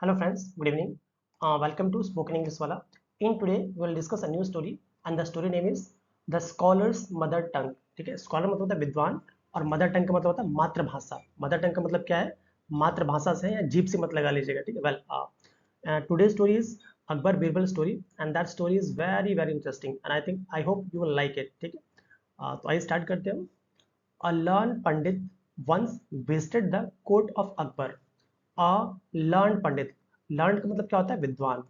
Hello friends, good evening. Welcome to Spoken English Wala. In today we will discuss a new story and the story name is The Scholar's Mother Tongue. ठीक है, scholar मतलब होता है विद्वान और mother tongue का मतलब होता है मातृभाषा. मदर टंग का मतलब क्या है? मातृभाषा से या जीभ से मत लगा लीजिएगा. ठीक है. Well today story is Akbar Birbal story and that story is very very interesting and I hope you will like it. ठीक है. तो आइए स्टार्ट करते हैं. A learned pandit once visited the court of Akbar. A learned pandit. learned का मतलब क्या होता है? विद्वान.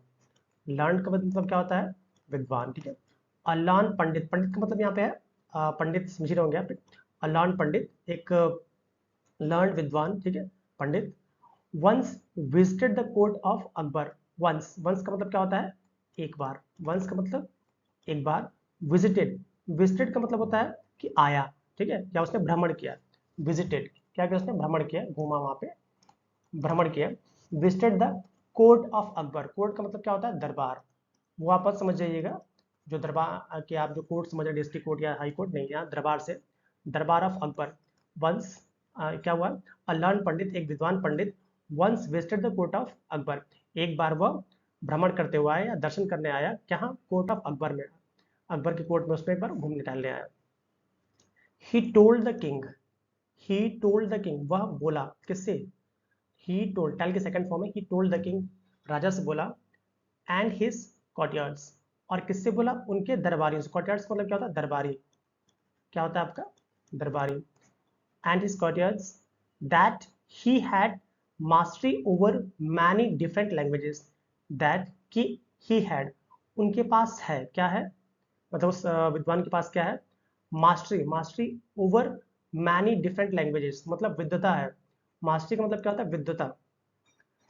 learned का मतलब क्या होता है? विद्वान. ठीक है. A learned पंडित. पंडित का मतलब यहाँ पे है पंडित समझ रहे होंगे यहाँ पे. A learned पंडित एक learned विद्वान. ठीक है. पंडित once visited the court of Akbar. once का मतलब क्या होता है? एक बार. once का मतलब एक बार. visited का मतलब होता है कि आया. ठीक है. या उसने भ्रमण किया. visited क्या किया? उसने भ्रमण किया, घूमा वहां पे, भ्रमण किया. visited the court of Akbar. Court का मतलब क्या होता है? दरबार. वो आप समझ जाइएगा, जो दरबार के आप जो कोर्ट समझ रहे, डिस्ट्रिक्ट कोर्ट या हाई कोर्ट नहीं, यहाँ दरबार से, दरबार ऑफ अकबर. वंस क्या हुआ? अ लर्न पंडित एक विद्वान pandit once visited the court of Akbar. एक बार वह भ्रमण करते हुए आया या दर्शन करने आया. क्या? कोर्ट ऑफ अकबर में. अकबर के कोर्ट में उसमें एक बार घूमने टहलने आया. He told the king. He told the king. वह बोला. किससे? He told. टेल के सेकंड फॉर्म है. He told the king. राजा से बोला. And his courtiers. और किससे बोला? उनके दरबारियों से. कॉर्टियर्स मतलब क्या होता है? दरबारी. क्या होता है आपका? दरबारी. And his courtiers that he had mastery over many different languages. That कि ही हैड उनके पास है. क्या है? मतलब उस विद्वान के पास क्या है? Mastery. Mastery over many different languages मतलब विद्वता है. मास्टरी का मतलब क्या होता है? विद्वता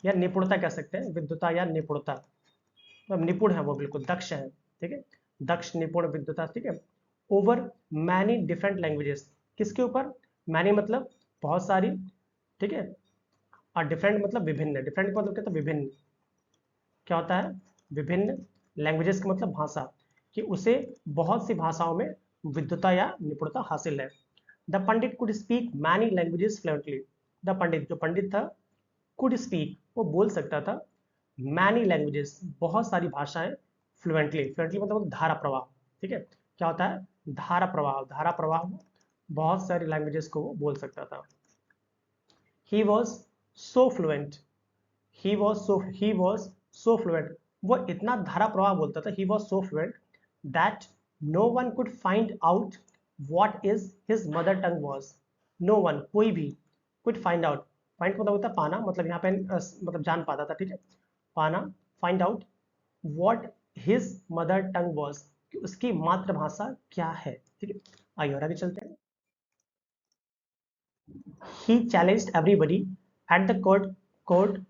या निपुणता कह सकते हैं. विद्वता या निपुणता मतलब निपुण है वो, बिल्कुल दक्ष है. ठीक है. दक्ष, निपुण, विद्वता. ठीक है. Over many different languages. किसके ऊपर? मैनी मतलब बहुत सारी. ठीक है. और डिफरेंट मतलब विभिन्न. डिफरेंट मतलब क्या होता है? विभिन्न. क्या होता है? विभिन्न. लैंग्वेजेस का मतलब भाषा, कि उसे बहुत सी भाषाओं में विद्वता या निपुणता हासिल है. The pandit could speak many languages fluently. The pandit, जो पंडित था, कुड स्पीक वो बोल सकता था, मैनी लैंग्वेजेस बहुत सारी भाषाएं, फ्लुएंटली. फ्लुएंटली मतलब धारा प्रवाह. ठीक है. क्या होता है? धारा प्रवाह. धारा प्रवाह बहुत सारी लैंग्वेजेस को वो बोल सकता था. He was so fluent. He was so fluent. वो इतना धारा प्रवाह बोलता था. He was so fluent that no one could find out what is his mother tongue was. No one कोई भी, कुड फाइंड आउट. फाइंड मतलब होता है पाना, मतलब यहाँ पे मतलब जान पाता था. ठीक है. पाना, find out what his mother tongue was, कि उसकी मातृभाषा क्या है. ठीक है. आइए और आगे चलते हैं. He challenged everybody at the court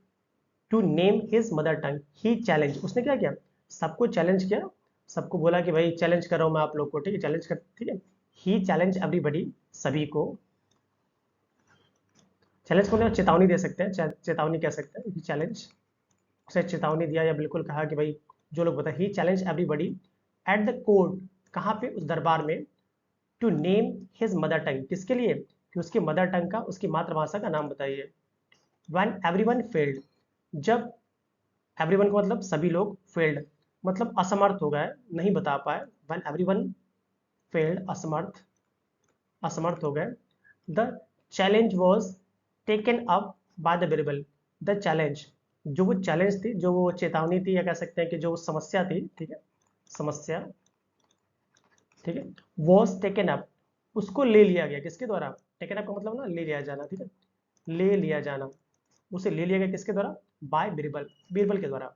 to name his mother tongue. He challenge, उसने क्या किया? सबको चैलेंज किया. सबको बोला कि भाई चैलेंज कर रहा हूं मैं आप लोग को. ठीक है. चैलेंज कर. ठीक है. ही चैलेंज एवरीबडी, सभी को. चैलेंज को चेतावनी दे सकते हैं, चेतावनी कह सकते हैं. ही चैलेंज, उसे चेतावनी दिया या बिल्कुल कहा कि भाई जो लोग बता. He challenge everybody at the court. कहाँ पे? उस दरबार में. To name his mother tongue. किसके लिए? कि उसकी मदर टंग का, उसकी मातृभाषा का नाम बताइए. When everyone failed. जब एवरीवन को मतलब सभी लोग, फेल्ड मतलब असमर्थ हो गए, नहीं बता पाए. व्हेन एवरीवन फेल्ड, असमर्थ, असमर्थ हो गए. The challenge was taken up by the Birbal. The challenge, जो वो चैलेंज थी, जो वो चेतावनी थी, या कह सकते हैं कि जो समस्या थी. ठीक है. समस्या. ठीक है. वॉज टेकन अप, उसको ले लिया गया. किसके द्वारा? टेकन अप का मतलब ना ले लिया जाना. ठीक है. ले लिया जाना. उसे ले लिया गया किसके द्वारा? बाय बीरबल, बीरबल के द्वारा.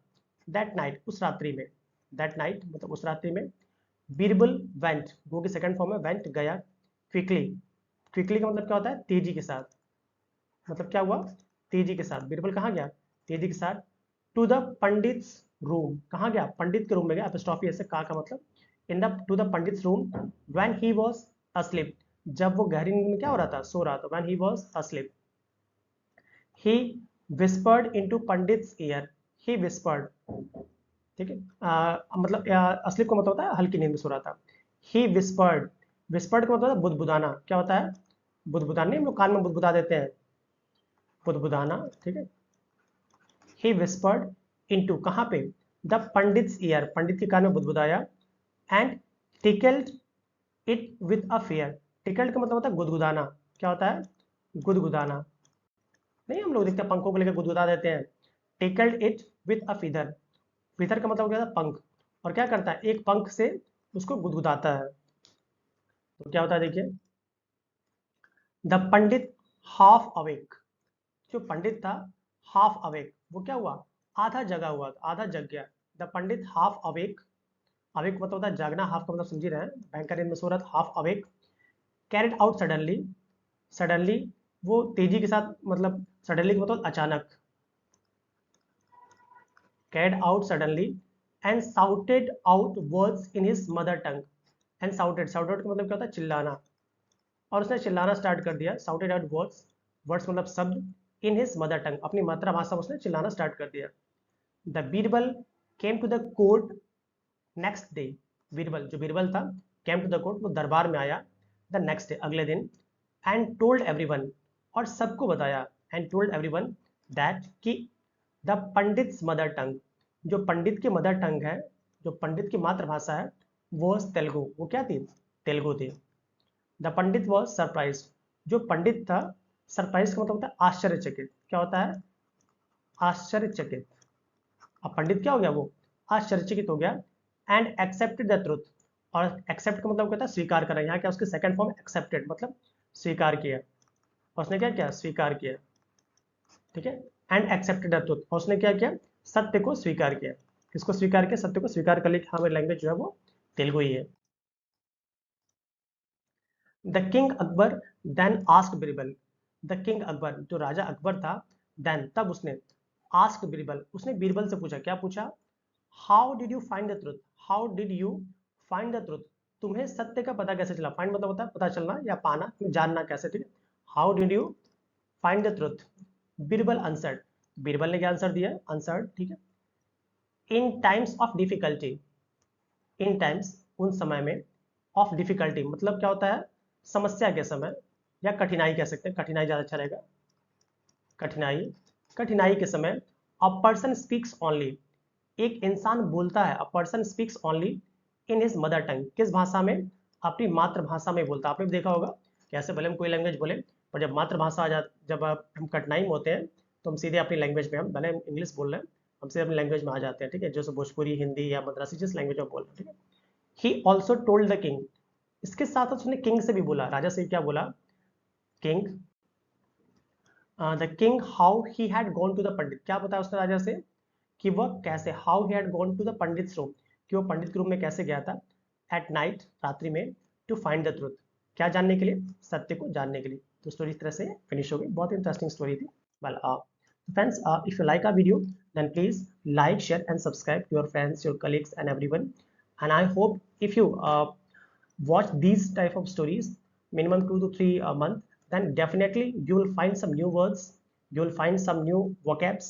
दैट नाइट, उस रात्रि में. दैट नाइट मतलब उस रात्रि में. बीरबल वेंट, गो की सेकंड फॉर्म है वेंट, गया. क्विकली. क्विकली का मतलब क्या होता है? तेजी के साथ. मतलब क्या हुआ? तेजी के साथ. बीरबल कहाँ गया? तेजी के साथ. To the pandit's room. कहाँ गया? पंडित के रूम में गया. एपिस्ट्रॉफी ऐसे का मतलब in the, to the pandit's room. When he was asleep, जब वो गहरी नींद में क्या हो रहा था? सो रहा था. When he was asleep. He whispered into pandits year. He whispered. ठीक है. मतलब अस्लीप का मतलब होता है हल्की नींद में सो रहा था. ही विस्पर्ड. विस्पर्ड का मतलब होता है बुदबुदाना. क्या होता है? बुदबुदाना. नहीं, हम लोग कान में बुदबुदा देते हैं, बुदबुदाना. ठीक है. ही विस्पर्ड इनटू, कहाँ पे, द पंडित्स ईयर, पंडित के कान में बुदबुदाया, and tickled it with a fair, tickled का मतलब होता है गुदगुदाना, क्या होता है, गुदगुदाना, नहीं हम लोग देखते हैं पंखों को लेकर गुदगुदा देते हैं, tickled it with a feather, feather का मतलब क्या होता है पंख, और क्या करता है एक पंख से उसको गुदगुदाता है, तो क्या होता है देखिए, द पंडित हाफ अवेक, जो पंडित था हाफ अवेक, वो क्या हुआ, आधा जगा हुआ, आधा जग गया, the Pandit half awake, awake मतलब होता है जागना, हाफ का मतलब समझ ही रहे हैं, भयंकर नींद में सो रहा था, half awake, carried out suddenly, suddenly वो तेजी के साथ, मतलब सडनली का मतलब अचानक, carried out suddenly, and shouted out words in his mother tongue, and shouted, shouted का मतलब क्या होता है चिल्लाना, और उसने चिल्लाना स्टार्ट कर दिया, साउटेड आउट वर्ड्स, वर्ड्स मतलब शब्द, इन हिज मदर टंग, अपनी मातृभाषा में उसने चिल्लाना स्टार्ट कर दिया, the Birbal came to the court next day, Birbal जो बीरबल था, केम टू द कोर्ट वो दरबार में आया, द नेक्स्ट डे अगले दिन, एंड टोल्ड एवरीवन, और सबको बताया, एंड टोल्ड एवरीवन दैट कि द पंडित्स मदर टंग, जो पंडित की मदर टंग है, जो पंडित की मातृभाषा है, वो तेलुगु, वो क्या थी, तेलुगु थी, द पंडित वॉज सरप्राइज, जो पंडित था, सरप्राइज का मतलब होता है आश्चर्यचकित, क्या होता है, आश्चर्यचकित, अब पंडित क्या हो गया, वो आश्चर्यचकित हो गया, एंड एक्सेप्टेड द ट्रुथ, और एक्सेप्ट का मतलब क्या होता है स्वीकार करना, यहाँ क्या उसकी सेकंड फॉर्म एक्सेप्टेड मतलब स्वीकार किया, और उसने क्या किया, स्वीकार किया, ठीक है, एंड एक्सेप्टेड द ट्रुथ, और उसने क्या किया, सत्य को स्वीकार किया, किसको स्वीकार किया, सत्य को स्वीकार कर लिया, हमारी लैंग्वेज जो है वो तेलुगु ही है। The king Akbar then asked Birbal, the king Akbar जो राजा अकबर था, देन तब उसने, आस्क्ड बीरबल उसने बीरबल से पूछा, क्या पूछा, how did you find the truth, how did you find the truth, तुम्हें सत्य का पता कैसे चला, फाइंड मतलब होता है पता चलना या पाना, जानना कैसे, ठीक है, how did you find the truth, Birbal answered, Birbal ने क्या आंसर दिया, आंसर्ड, ठीक है, in times of difficulty, in times उन समय में, ऑफ डिफिकल्टी मतलब क्या होता है, समस्या के समय, या कठिनाई कह सकते हैं, कठिनाई ज्यादा अच्छा रहेगा, कठिनाई, कठिनाई के समय, अ पर्सन स्पीक्स ओनली, एक इंसान बोलता है, a person speaks only in his mother टंग, किस भाषा में, अपनी मातृभाषा में बोलता है, आपने भी देखा होगा कैसे भले हम कोई लैंग्वेज बोले, पर जब मातृभाषा आ जा, जब हम कठिनाई में होते हैं तो हम सीधे अपनी लैंग्वेज में, हम भले हम इंग्लिश बोल रहे हैं, हम सीधे अपनी लैंग्वेज में आ जाते हैं, ठीक है, जैसे भोजपुरी, हिंदी या मद्रासी, जिस लैंग्वेज में बोल रहे हैं, ठीक है। He also told the king, इसके साथ साथ उसने किंग से भी बोला, राजा से क्या बोला, king, the king how he had gone to the pandit, क्या बताया उसने राजा से, कि वह कैसे, how he had gone to the pandit room, कि वो पंडित के रूम में कैसे गया था, एट नाइट रात्रि में, टू फाइंड द ट्रूथ, क्या जानने के लिए, सत्य को जानने के लिए, तो स्टोरी इस तरह से फिनिश हो गई, बहुत इंटरेस्टिंग स्टोरी थी। Well friends, if you like our video, then please like, share and subscribe to your friends, your colleagues and everyone, and I hope if you watch these type of stories minimum 2 to 3 a month, then definitely you will find some new words, you will find some new vocabs,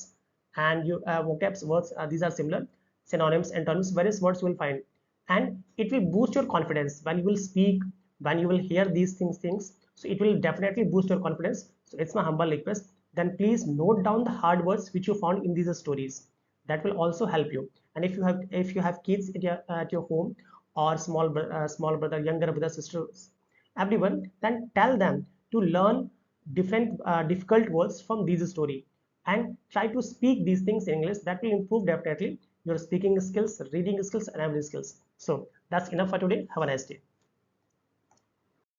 and you vocabs words, these are similar, synonyms, antonyms, various words you will find, and it will boost your confidence when you will speak, when you will hear these things, so it will definitely boost your confidence. So it's my humble request, then please note down the hard words which you found in these stories, that will also help you. And if you have kids at your home, or small brother, younger brother, sisters, everyone, then tell them to learn different difficult words from this story, and try to speak these things in English. That will improve definitely your speaking skills, reading skills and every skills. So that's enough for today. Have a nice day.